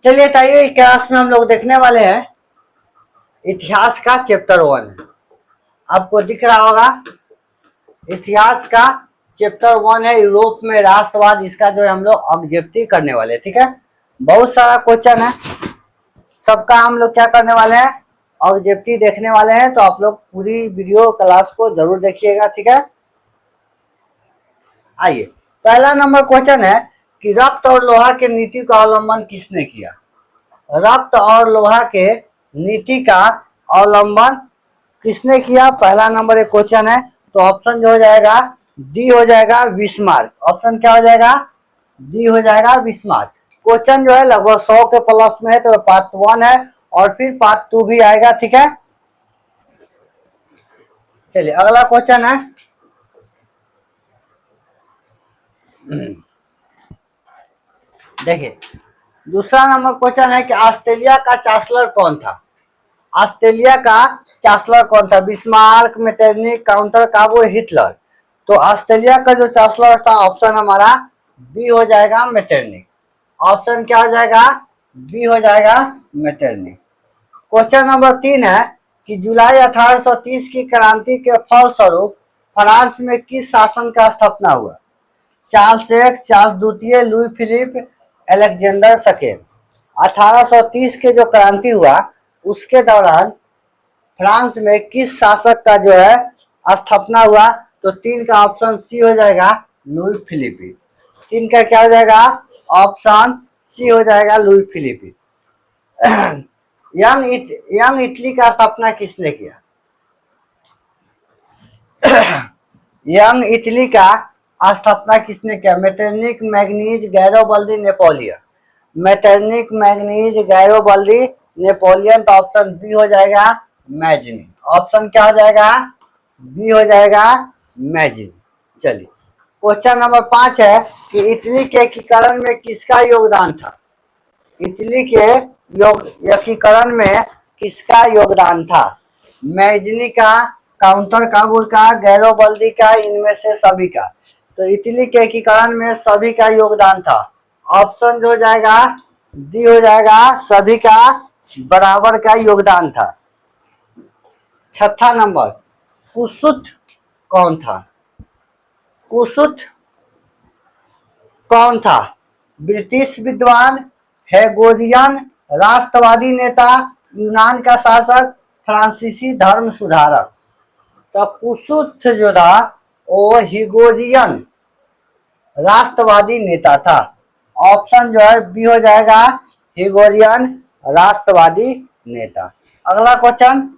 चलिए ताइए क्लास में हम लोग देखने वाले हैं इतिहास का चैप्टर 1 है। आपको दिख रहा होगा इतिहास का चैप्टर 1 है, यूरोप में राष्ट्रवाद। इसका जो है हम लोग ऑब्जेक्टिव करने वाले हैं। ठीक है, बहुत सारा क्वेश्चन है, सबका हम लोग क्या करने वाले हैं, ऑब्जेक्टिव देखने वाले हैं। तो आप लोग पूरी वीडियो क्लास को जरूर देखिएगा। ठीक है, आइए पहला नंबर क्वेश्चन है कि रक्त और लोहा के नीति का अवलंबन किसने किया। रक्त और लोहा के नीति का अवलंबन किसने किया, पहला नंबर एक क्वेश्चन है। तो ऑप्शन जो हो जाएगा डी हो जाएगा बिस्मार्क। ऑप्शन क्या हो जाएगा, डी हो जाएगा बिस्मार्क। क्वेश्चन जो है लगभग 100 के प्लस में है, तो पार्ट 1 है और फिर पार्ट 2 भी आएगा। ठीक है, चलिए अगला क्वेश्चन है। देखिए दूसरा नंबर क्वेश्चन है कि ऑस्ट्रेलिया का चांसलर कौन था। ऑस्ट्रेलिया का चांसलर कौन था, बिस्मार्क, मेटरनिक, काउंटर काबो, हिटलर। तो ऑस्ट्रेलिया का जो चांसलर था ऑप्शन हमारा बी हो जाएगा मेटरनिक। ऑप्शन क्या हो जाएगा, बी हो जाएगा मेटरनिक। क्वेश्चन नंबर 3 है कि जुलाई 1830 की क्रांति के फलस्वरूप फ्रांस में किस शासन का स्थापना हुआ। चार्ल्स एक, चार्ल्स द्वितीय, लुई फिलिप, अलेक्जेंडर सेकेंड। 1830 के जो क्रांति हुआ उसके दौरान फ्रांस में किस शासक का जो है स्थापना हुआ। तो 3 का ऑप्शन सी हो जाएगा लुई फिलिपी। 3 का क्या हो जाएगा, ऑप्शन सी हो जाएगा लुई फिलिपी। यंग इटली का स्थापना किसने किया। यंग इटली का स्थापना किसने किया, Metternich, Mazzini, Garibaldi, Napoleon. Metternich, Mazzini, Garibaldi, Napoleon. तो ऑप्शन बी हो जाएगा मैजनी। ऑप्शन क्या हो जाएगा, बी हो जाएगा मैजनी। चलिए क्वेश्चन नंबर 5 है कि इटली के एकीकरण में किसका योगदान था। इटली के एकीकरण में किसका योगदान था, मैजनी का, काउंटर काबुल का, गैरोबल्दी का, इनमें से सभी का। तो इटली के एकीकरण में सभी का योगदान था। ऑप्शन जो हो जाएगा डी हो जाएगा सभी का बराबर का योगदान था। छठा नंबर कुसुत कौन था। कुसुत कौन था, ब्रिटिश विद्वान, हेगोरियन, राष्ट्रवादी नेता, यूनान का शासक, फ्रांसीसी धर्म सुधारक। तो कुसुत जो था वो हिगोरियन राष्ट्रवादी नेता था। ऑप्शन जो है बी हो जाएगा हिगोरियन राष्ट्रवादी नेता। अगला क्वेश्चन,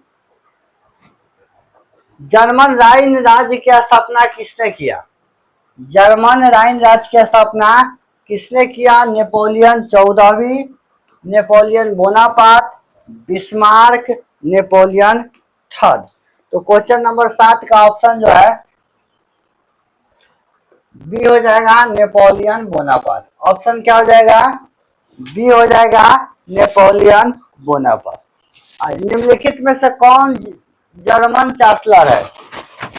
जर्मन राइन राज्य की स्थापना किसने किया। जर्मन राइन राज्य की स्थापना किसने किया, नेपोलियन 14वीं, Napoleon Bonaparte, Bismarck, Napoleon third. तो क्वेश्चन नंबर 7 का ऑप्शन जो है बी हो जाएगा नेपोलियन बोनापार्ट। ऑप्शन क्या हो जाएगा, बी हो जाएगा नेपोलियन बोनापार्ट। निम्नलिखित में से कौन जर्मन चांसलर है।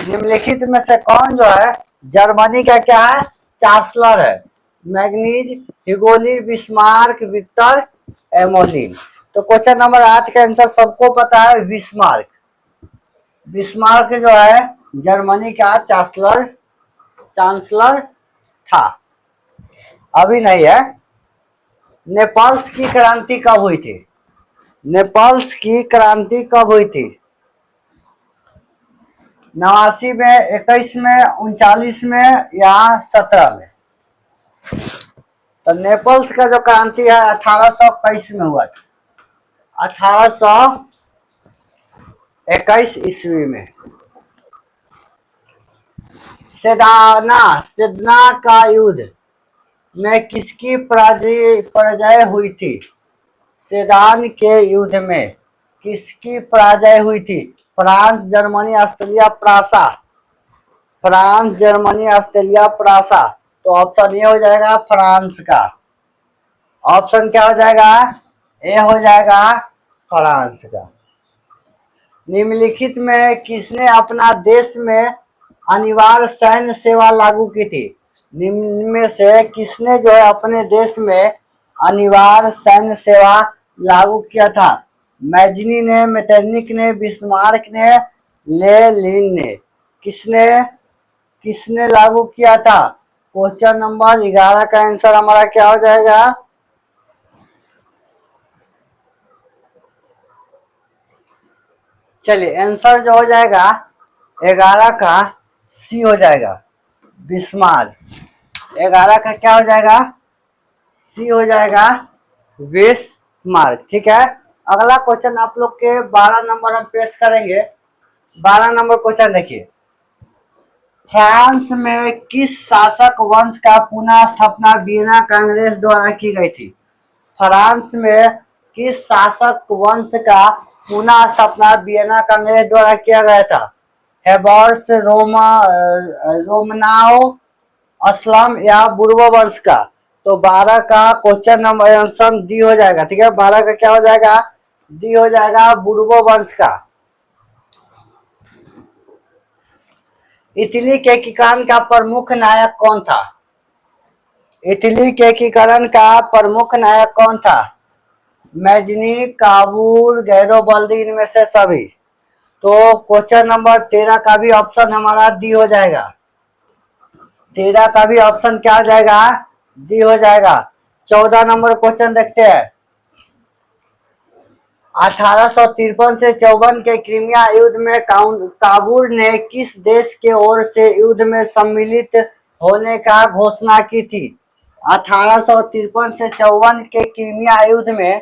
निम्नलिखित में से कौन जो है जर्मनी का क्या है, चांसलर है। Mazzini, Hegel, Bismarck, Victor Emmanuel. तो क्वेश्चन नंबर 8 का आंसर सबको पता है बिस्मार्क। बिस्मार्क जो है जर्मनी का चांसलर था, अभी नहीं है। नेपल्स की क्रांति कब हुई थी। नेपल्स की क्रांति कब हुई थी, 89 में, 21 में, 39 में या 17 में। तो नेपल्स का जो क्रांति है 1821 में हुआ था, 1821 ईस्वी में। सेदाना का युद्ध में किसकी पराजय हुई थी। सेदान के युद्ध में किसकी पराजय हुई थी, France, Germany, Australia, Prussia. France, Germany, Australia, Prussia. तो ऑप्शन ए हो जाएगा फ्रांस का। ऑप्शन क्या हो जाएगा, ए हो जाएगा फ्रांस का। निम्नलिखित में किसने अपना देश में अनिवार्य सैन्य सेवा लागू की थी। निम्न में से किसने जो है अपने देश में अनिवार्य सैन्य सेवा लागू किया था? मैजनी ने, मेटरनिक ने, बिस्मार्क ने, लेनिन ने। किसने किसने लागू किया था? क्वेश्चन नंबर 11 का आंसर हमारा क्या हो जाएगा? चलिए आंसर जो हो जाएगा 11 का सी हो जाएगा, बिस्मार्क। 11 का क्या हो जाएगा? सी हो जाएगा, बिस्मार्क। ठीक है, अगला क्वेश्चन आप लोग के 12 नंबर हम पेश करेंगे। 12 नंबर क्वेश्चन देखिए, फ्रांस में किस शासक वंश का पुनः स्थापना वियना कांग्रेस द्वारा की गई थी? फ्रांस में किस शासक वंश का पुनः स्थापना वियना कांग्रेस द्वारा किया गया था? हेबर्स, रोमनाओ, असलम या बुर्बो वंश का? तो 12 का क्वेश्चन नंबर आंसर डी हो जाएगा। ठीक है, 12 का क्या हो जाएगा? डी हो जाएगा, बुर्बो वंश का। इटली के एकीकरण का प्रमुख नायक कौन था? इटली के एकीकरण का प्रमुख नायक कौन था? मैजनी, काबूल, गैरोबल्दी, इनमें से सभी। तो क्वेश्चन नंबर 13 का भी ऑप्शन हमारा डी हो जाएगा। 13 का भी ऑप्शन क्या हो जाएगा? डी हो जाएगा। 14 नंबर क्वेश्चन देखते हैं। 1853 से 54 के क्रीमिया युद्ध में काबुल ने किस देश के ओर से युद्ध में सम्मिलित होने का घोषणा की थी? 1853 से 54 के क्रीमिया युद्ध में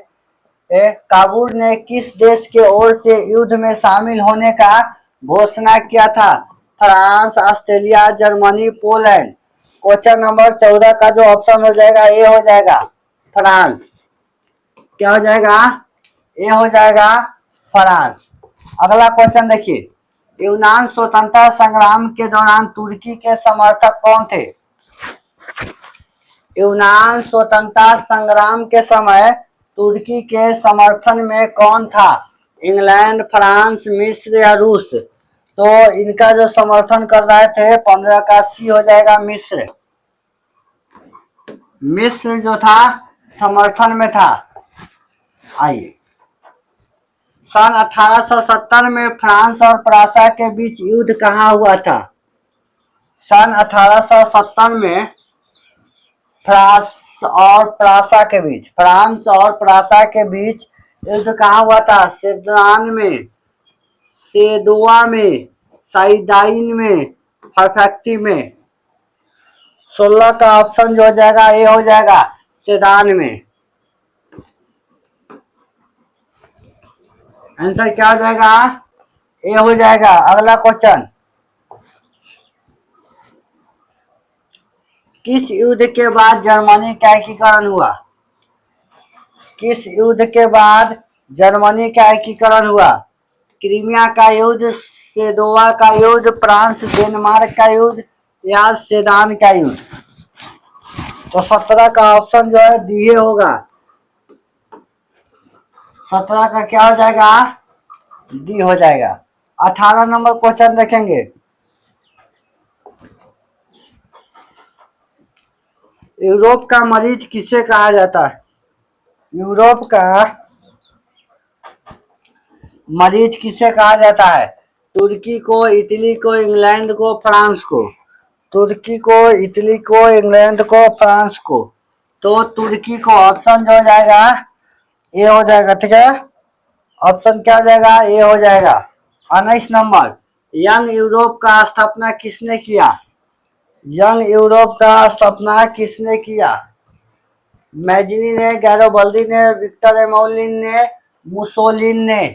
काबुल ने किस देश के ओर से युद्ध में शामिल होने का घोषणा किया था? France, Australia, Germany, Poland. Question number 14 का जो ऑप्शन हो जाएगा ए हो जाएगा, फ्रांस। क्या हो जाएगा? ए हो जाएगा, फ्रांस। अगला क्वेश्चन देखिए, यूनान स्वतंत्रता संग्राम के दौरान तुर्की के समर्थक कौन थे? यूनान स्वतंत्रता संग्राम के समय तुर्की के समर्थन में कौन था? इंग्लैंड, फ्रांस, मिस्र या रूस? तो इनका जो समर्थन कर रहे थे 15 का सी हो जाएगा, मिस्र। मिस्र जो था समर्थन में था। आइए, सन 1870 में फ्रांस और प्रासा के बीच युद्ध कहाँ हुआ था? सन 1870 में फ्रांस और प्रासा के बीच युद्ध कहाँ हुआ था? सेदान में, सेदोआ में, साइदाइन में, फरफक्टी में। 16 का ऑप्शन जो हो जाएगा ए हो जाएगा, सेदान में। आंसर क्या हो जाएगा? ए हो जाएगा। अगला क्वेश्चन, किस युद्ध के बाद जर्मनी का एकीकरण हुआ? किस युद्ध के बाद जर्मनी का एकीकरण हुआ? क्रीमिया का युद्ध, सेदोवा का युद्ध, फ्रांस डेनमार्क का युद्ध या सेदान का युद्ध? तो 17 का ऑप्शन जो है डी होगा। 17 का क्या हो जाएगा? डी हो जाएगा। 18 नंबर क्वेश्चन देखेंगे, यूरोप का मरीज किसे कहा जाता है? यूरोप का मरीज किसे कहा जाता है? तुर्की को, इटली को, इंग्लैंड को, फ्रांस को? तुर्की को, इटली को, इंग्लैंड को, फ्रांस को? तो तुर्की को ऑप्शन जो हो जाएगा ए हो जाएगा। ठीक है, ऑप्शन क्या हो जाएगा? ए हो जाएगा। 19 नंबर, यंग यूरोप का स्थापना किसने किया? यंग यूरोप का स्थापना किसने किया? मैजनी ने, गैरोबल्दी ने, विक्टर एमोलिन ने, मुसोलिन ने?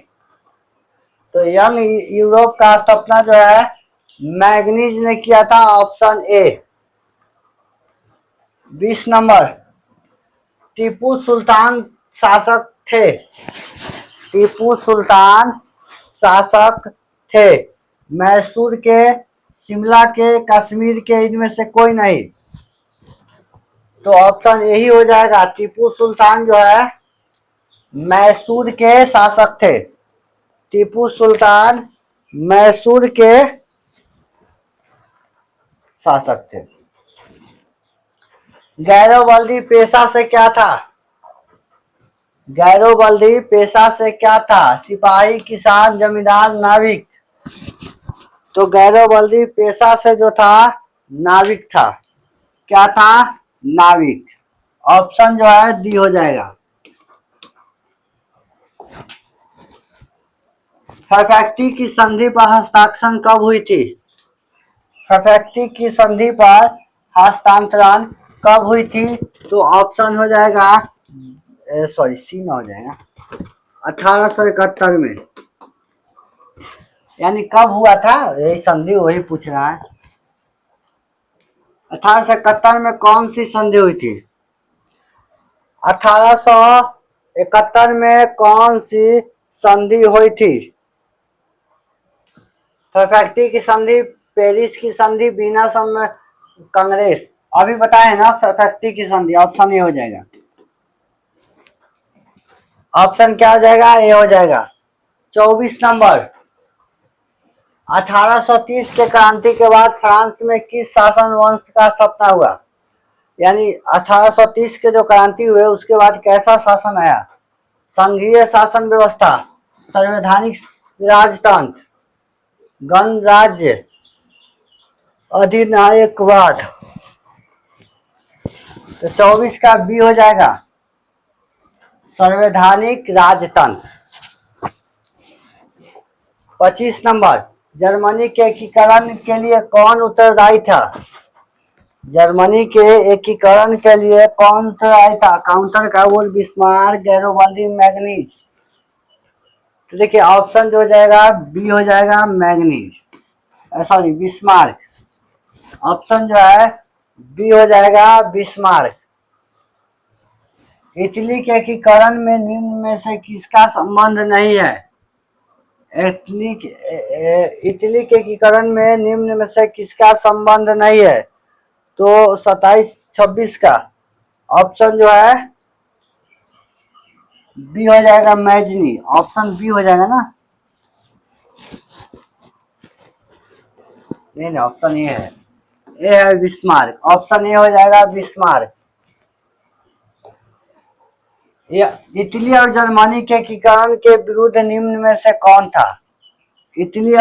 तो यंग यूरोप का स्थापना जो है मैग्नीज ने किया था, option A. 20 number, Tipu Sultan शासक थे? टीपू सुल्तान शासक थे मैसूर के, शिमला के, कश्मीर के, इनमें से कोई नहीं? तो ऑप्शन यही हो जाएगा, टीपू सुल्तान जो है मैसूर के शासक थे। टीपू सुल्तान मैसूर के शासक थे। गैरोबल्दी पेशा से क्या था? गैरोबल्दी पेशा से क्या था? सिपाही, किसान, जमींदार, नाविक। तो गैरोबल्दी पेशा से जो था नाविक था। क्या था? नाविक। ऑप्शन जो है डी हो जाएगा। परफेक्टी की संधि पर हस्ताक्षर कब हुई थी? परफेक्टी की संधि पर हस्तांतरण कब हुई थी? तो ऑप्शन हो जाएगा, सॉरी सी ना हो जाएगा, 1871 में। यानी कब हुआ था यही संधि, वही पूछ रहा है। 1871 में कौन सी संधि हुई थी? 1871 में कौन सी संधि हुई थी? परफेक्टी की संधि, पेरिस की संधि, बीना सम कांग्रेस। अभी बताए ना परफेक्टी की संधि, ऑप्शन ए हो जाएगा। ऑप्शन क्या हो जाएगा? ए हो जाएगा। 24 नंबर, 1830 के क्रांति के बाद फ्रांस में किस शासन वंश का स्थापना हुआ? यानी 1830 के जो क्रांति हुए उसके बाद कैसा शासन आया? संघीय शासन व्यवस्था, संवैधानिक राजतंत्र, गणराज्य, अधिनायकवाद। तो 24 का बी हो जाएगा, संवैधानिक राजतंत्र। 25 नंबर, जर्मनी के एकीकरण के लिए कौन उत्तरदायी था? जर्मनी के एकीकरण के लिए कौन उत्तरदायी था? Count, Cavour, Bismarck, Garibaldi, Mazzini. तो देखिए ऑप्शन जो हो जाएगा बी हो जाएगा, मैगनीज, सॉरी बिस्मार्क। ऑप्शन जो है बी हो जाएगा, बिस्मार्क। इटली के एकीकरण में निम्न में से किसका संबंध नहीं है? इटली के एकीकरण में निम्न में से किसका संबंध नहीं है? तो 27-26 का। ऑप्शन जो है बी हो जाएगा, मैजनी। ऑप्शन बी हो जाएगा ना? नहीं, ऑप्शन ए है, ए है बिस्मार्क। ऑप्शन ए हो जाएगा, बिस्मार्क। इटली और जर्मनी के एकीकरण के विरुद्ध निम्न में से कौन था? इटली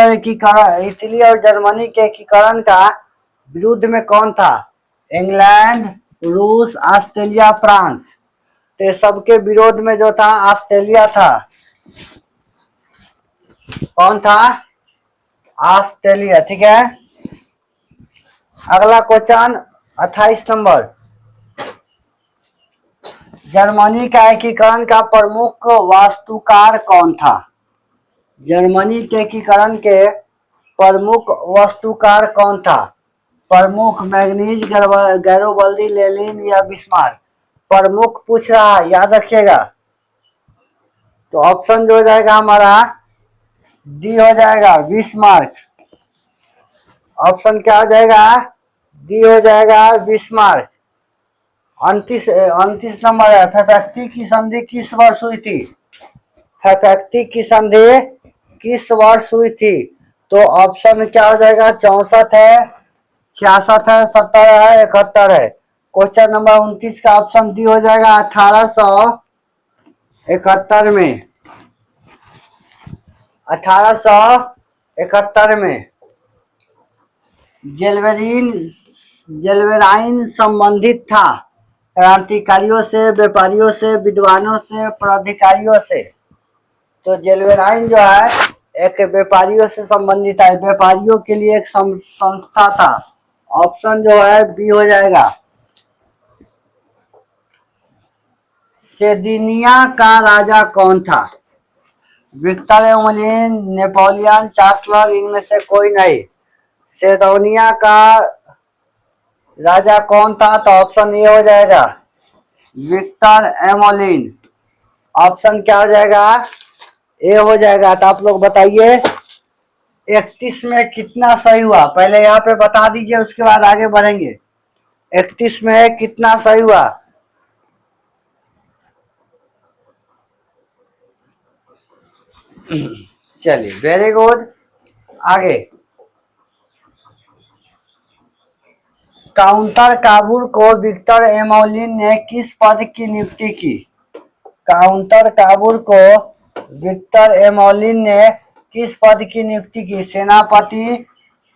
और जर्मनी के एकीकरण का विरुद्ध में कौन था? इंग्लैंड, रूस, ऑस्ट्रेलिया, फ्रांस। तो सबके विरोध में जो था ऑस्ट्रेलिया था। कौन था? ऑस्ट्रेलिया। ठीक है, अगला क्वेश्चन 28 नंबर, जर्मनी का एकीकरण का प्रमुख वास्तुकार कौन था? जर्मनी के एकीकरण के प्रमुख वास्तुकार कौन था? प्रमुख मैगनीज, गैरोबल्दी, लेनिन या बिस्मार्क? प्रमुख पूछ रहा है, याद रखिएगा। तो ऑप्शन जो हो जाएगा हमारा डी हो जाएगा, बिस्मार्क। ऑप्शन क्या हो जाएगा? डी हो जाएगा, बिस्मार्क। 29 नंबर है, परफेक्टी की संधि किस वर्ष हुई थी? परफेक्टी की संधि किस वर्ष हुई थी? तो ऑप्शन क्या हो जाएगा? 64 है, 66 है, 70 है, 71 है। क्वेश्चन नंबर 29 का ऑप्शन डी हो जाएगा, 1871 में। 1871 में जेलवेराइन संबंधित था क्रांतिकारियों से, व्यापारियों से, विद्वानों से, पदाधिकारियों से। तो जेलवेराइन जो है एक व्यापारियों से संबंधित है, व्यापारियों के लिए एक संस्था था। ऑप्शन जो है बी हो जाएगा। सेदिनिया का राजा कौन था? विक्टर एमोलिन, नेपोलियन, चांसलर, इनमें से कोई नहीं। सेदोनिया का राजा कौन था? तो ऑप्शन ए हो जाएगा, विक्टर एमोलिन। ऑप्शन क्या हो जाएगा? ए हो जाएगा। तो आप लोग बताइए 31 में कितना सही हुआ? पहले यहाँ पे बता दीजिए, उसके बाद आगे बढ़ेंगे। 31 में कितना सही हुआ? चलिए, वेरी गुड। आगे, काउंटर काबुल को विक्टर एमोलिन ने किस पद की नियुक्ति की? काउंटर काबुल को विक्टर एमोलिन ने किस पद की नियुक्ति की? सेनापति,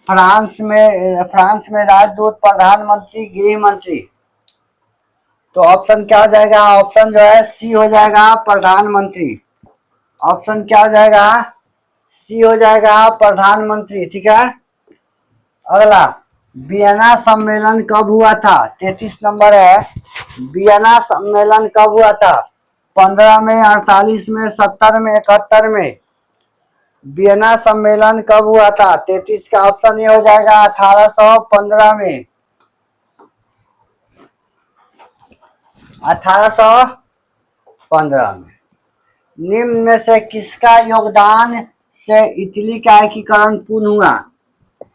फ्रांस में राजदूत, प्रधानमंत्री, गृह मंत्री। तो ऑप्शन क्या हो जाएगा? ऑप्शन जो है सी हो जाएगा, प्रधानमंत्री। ऑप्शन क्या हो जाएगा? सी हो जाएगा, प्रधानमंत्री। ठीक है। अगला, वियना सम्मेलन कब हुआ था? 33 नंबर है। वियना सम्मेलन कब हुआ था? 15 में, 48 में, 70 में, 71 में। वियना सम्मेलन कब हुआ था? 33 का ऑप्शन ये हो जाएगा, 1815 में। 1815 में। निम्न में से किसका योगदान से इटली का एकीकरण पूर्ण हुआ?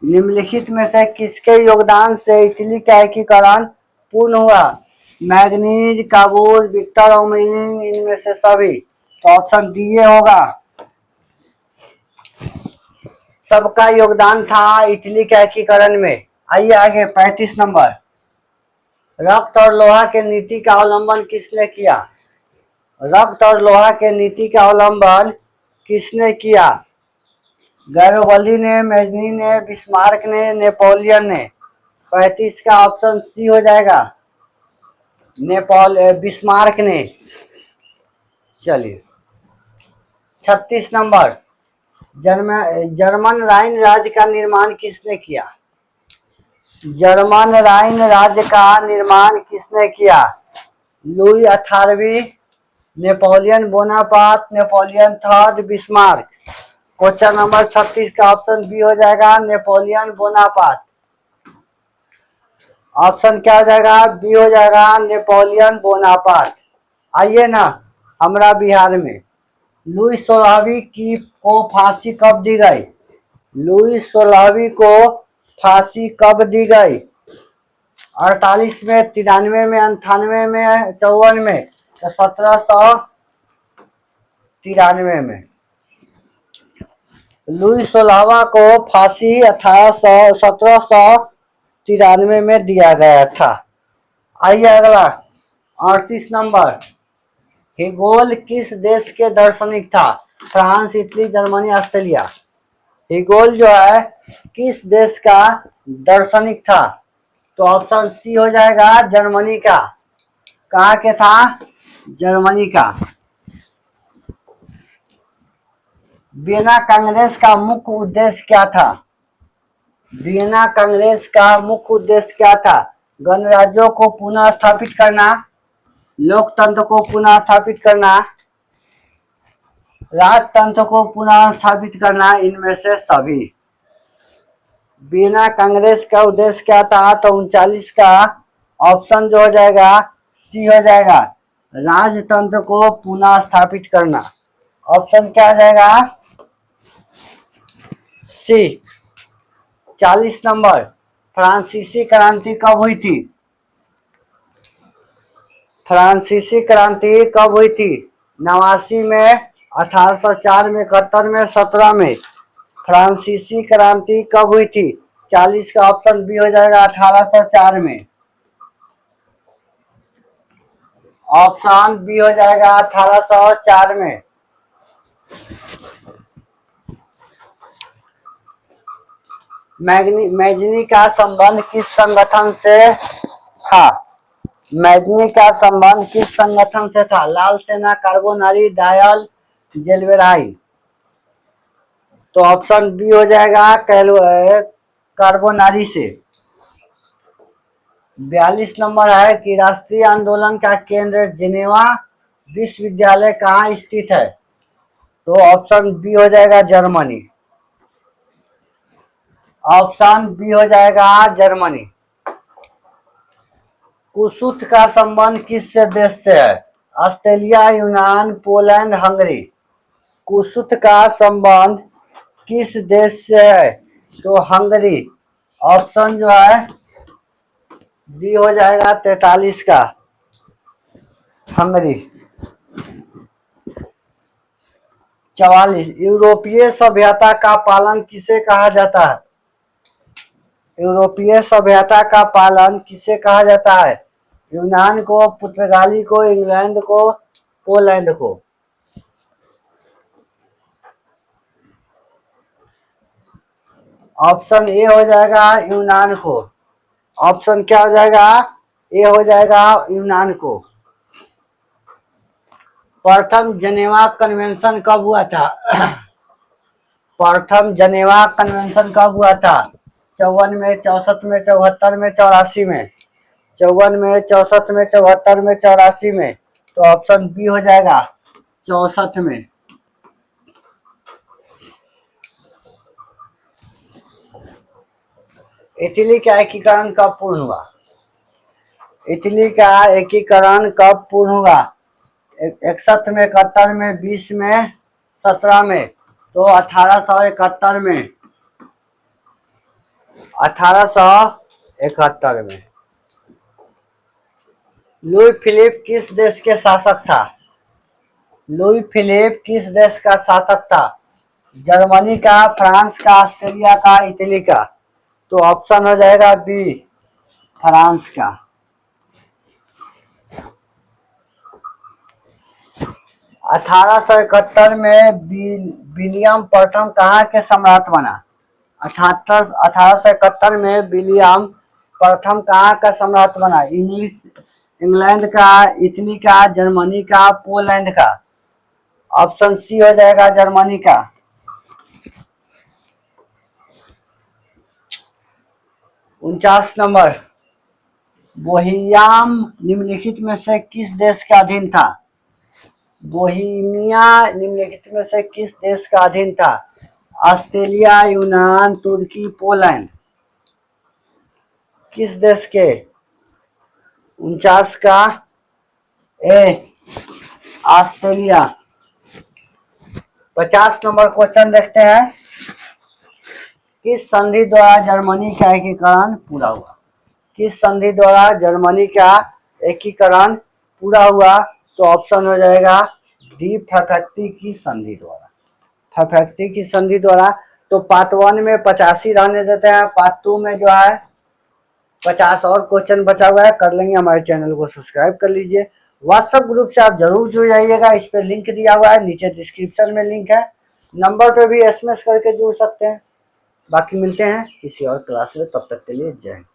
निम्नलिखित में से किसके योगदान से इटली का एकीकरण पूर्ण हुआ? मैग्नीज, काबुल, विक्टर एमोलिन, इनमें से सभी। तो ऑप्शन डी होगा। सबका योगदान था इटली के एकीकरण में। आइए आगे, 35 नंबर। रक्त और लोहा के नीति का अवलंबन किसने किया? रक्त और लोहा के नीति का अवलंबन किसने किया? गैरोबल्दी ने, मैजनी ने, बिस्मार्क ने, नेपोलियन ने। 35 का ऑप्शन सी हो जाएगा, बिस्मार्क ने। चलिए, 36 नंबर। जर्मन राइन राज्य का निर्माण किसने किया? जर्मन राइन राज्य का निर्माण किसने किया? लुई 18वीं, Napoleon Bonaparte, Napoleon third, Bismarck. Question number 36 का ऑप्शन बी हो जाएगा, नेपोलियन बोनापार्ट। ऑप्शन क्या हो जाएगा? बी हो जाएगा, नेपोलियन बोनापार्ट। आइए ना, हमारा बिहार में लुई 16वीं को फांसी कब दी गई? लुई 16वीं को फांसी कब दी गई? 48 में, 93 में, 98 में, 54 में। तो 1793 में। लुई 16वां को फांसी 1793 में दिया गया था। आइए अगला, 38 नंबर। हिगोल किस देश के दार्शनिक था? France, Italy, Germany, Australia. Hegel जो है किस देश का दार्शनिक था? तो ऑप्शन सी हो जाएगा, जर्मनी का। कहाँ के था? जर्मनी का। वियना कांग्रेस का मुख्य उद्देश्य क्या था? वियना कांग्रेस का मुख्य उद्देश्य क्या था? गणराज्यों को पुनः स्थापित करना, लोकतंत्र को पुनः स्थापित करना, राजतंत्र को पुनः स्थापित करना, इनमें से सभी। वियना कांग्रेस का उद्देश्य क्या था? तो 39 का ऑप्शन जो हो जाएगा सी हो जाएगा, राजतंत्र को पुनः स्थापित करना। ऑप्शन क्या हो जाएगा? सी। 40 नंबर। फ्रांसीसी क्रांति कब हुई थी? फ्रांसीसी क्रांति कब हुई थी? 89 में, 1804 में, 71 में, 17 में। फ्रांसीसी क्रांति कब हुई थी? 40 का ऑप्शन बी हो जाएगा, 1804 में। ऑप्शन बी हो जाएगा, 1804 में। मैग्नी का संबंध किस संगठन से था? मैग्नी का संबंध किस संगठन से था? लाल सेना, कार्बोनारी, डायल, जेलवेराई। तो ऑप्शन बी हो जाएगा, कार्बोनारी से। 42 नंबर है कि राष्ट्रीय आंदोलन का केंद्र जिनेवा विश्वविद्यालय कहाँ स्थित है? तो ऑप्शन बी हो जाएगा, जर्मनी। ऑप्शन बी हो जाएगा, जर्मनी। कुसुत का संबंध किस देश से है? ऑस्ट्रेलिया, यूनान, पोलैंड, हंगरी। कुसुत का संबंध किस देश से है? तो हंगरी। ऑप्शन जो है डी हो जाएगा, 43 का, हंगरी। 44। यूरोपीय सभ्यता का पालन किसे कहा जाता है? यूरोपीय सभ्यता का पालन किसे कहा जाता है? यूनान को, पुर्तगाली को, इंग्लैंड को, पोलैंड को। ऑप्शन ए हो जाएगा यूनान को। ऑप्शन क्या हो जाएगा? ए हो जाएगा यूनान को। प्रथम जेनेवा कन्वेंशन कब हुआ था? प्रथम जनेवा कन्वेंशन कब हुआ था? 54 में, 64 में, 74 में, 84 में। 54 में, 64 में, 74 में, 84 में। तो ऑप्शन बी हो जाएगा 64 में। इटली का एकीकरण कब पूर्ण हुआ? इटली का एकीकरण कब पूर्ण हुआ? 61 में, 71 में, 20 में, 17 में। तो 1871 में। 1871 में। लुई फिलिप किस देश के शासक था? लुई फिलिप किस देश का शासक था? जर्मनी का, फ्रांस का, ऑस्ट्रेलिया का, इटली का। तो ऑप्शन हो जाएगा बी, फ्रांस का। 1871 में विलियम प्रथम कहाँ के सम्राट बना? 1871 में विलियम प्रथम कहाँ का सम्राट बना? इंग्लैंड का, इटली का, जर्मनी का, पोलैंड का। ऑप्शन सी हो जाएगा जर्मनी का। 49 नंबर, बोहियम निम्नलिखित में से किस देश का अधीन था? बोहिमिया निम्नलिखित में से किस देश का अधीन था? ऑस्ट्रेलिया, यूनान, तुर्की, पोलैंड। किस देश के? 49 का ए, ऑस्ट्रेलिया। 50 नंबर क्वेश्चन देखते हैं। किस संधि द्वारा जर्मनी का एकीकरण पूरा हुआ? किस संधि द्वारा जर्मनी का एकीकरण पूरा हुआ? तो ऑप्शन हो जाएगा डी, फैक्ट्री की संधि द्वारा। फैक्ट्री की संधि द्वारा। तो पार्ट 1 में 85 रहने देते हैं। पार्ट 2 में जो है 50 और क्वेश्चन बचा हुआ है, कर लेंगे। हमारे चैनल को सब्सक्राइब कर लीजिए। व्हाट्सएप ग्रुप से आप जरूर जुड़ जाइएगा। इस पे लिंक दिया हुआ है, नीचे डिस्क्रिप्शन में लिंक है। नंबर पे भी SMS करके जुड़ सकते हैं। बाकी मिलते हैं किसी और क्लास में, तब तक के लिए जय हिंद।